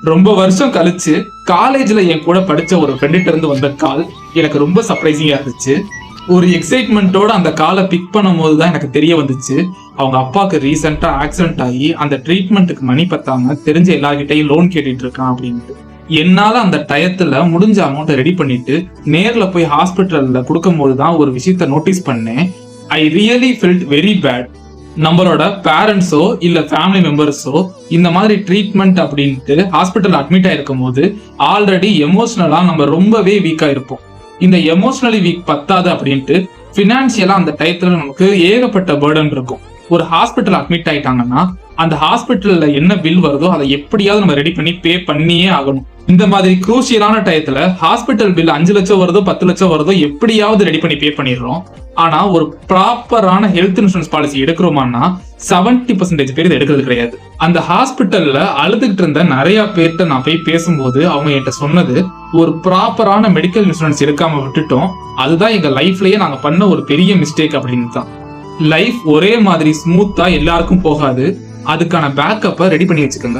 ரொம்ப வருஷம் கழிச்சு காலேஜ்ல என் கூட படிச்ச ஒரு ஃப்ரெண்ட்கிட்ட இருந்து வந்த கால் எனக்கு ரொம்ப சர்ப்ரைசிங்கா இருந்துச்சு. ஒரு எக்ஸைட்மெண்ட்டோட அந்த காலை பிக் பண்ணும் போதுதான் எனக்கு தெரிய வந்துச்சு, அவங்க அப்பாவுக்கு ரீசெண்டா ஆக்சிடென்ட் ஆகி அந்த ட்ரீட்மெண்ட்டுக்கு மணி பத்தாம தெரிஞ்ச எல்லார்கிட்டையும் லோன் கேட்டுட்டு இருக்கான் அப்படின்ட்டு. என்னால அந்த டயத்துல முடிஞ்ச அமௌண்ட்டை ரெடி பண்ணிட்டு நேர்ல போய் ஹாஸ்பிட்டல்ல கொடுக்கும் போதுதான் ஒரு விஷயத்த நோட்டீஸ் பண்ணேன். I really felt very bad. நம்மளோட பேரண்ட்ஸோ இல்ல ஃபேமிலி மெம்பர்ஸோ இந்த மாதிரி ட்ரீட்மெண்ட் அப்படின்ட்டு ஹாஸ்பிட்டல் அட்மிட் ஆயிருக்கும் போது ஆல்ரெடி எமோஷனலா நம்ம ரொம்பவே வீக்கா இருப்போம். இந்த எமோஷனலி வீக் பத்தாது அப்படின்ட்டு பினான்சியலா அந்த டயத்துல நமக்கு ஏகப்பட்ட பேர்டன் இருக்கும். ஒரு ஹாஸ்பிட்டல் அட்மிட் ஆயிட்டாங்கன்னா அந்த ஹாஸ்பிட்டல்ல என்ன பில் வருதோ அதை எப்படியாவது நம்ம ரெடி பண்ணி பே பண்ணியே ஆகணும். இந்த மாதிரி குரூசியலான டயத்துல ஹாஸ்பிட்டல் பில் 5 லட்சம் வருதோ 10 லட்சம் வருதோ எப்படியாவது ரெடி பண்ணி பே பண்ணிடுறோம். ஆனா ஒரு ப்ராப்பரான ஹெல்த் இன்சூரன்ஸ் பாலிசி எடுக்கிறோமான்னா 70% பேர் இதை எடுக்கிறது கிடையாது. அந்த ஹாஸ்பிட்டல்ல அழுதுகிட்டு இருந்த நிறைய பேர்கிட்ட நான் போய் பேசும்போது அவங்க என்கிட்ட சொன்னது, ஒரு ப்ராப்பரான மெடிக்கல் இன்சூரன்ஸ் எடுக்காம விட்டுட்டோம், அதுதான் எங்க லைஃப்லயே நாங்க பண்ண ஒரு பெரிய மிஸ்டேக் அப்படின்னு தான். லைஃப் ஒரே மாதிரி ஸ்மூத்தா எல்லாருக்கும் போகாது. அதுக்கான பேக்கப்பை ரெடி பண்ணி வச்சுக்கோங்க.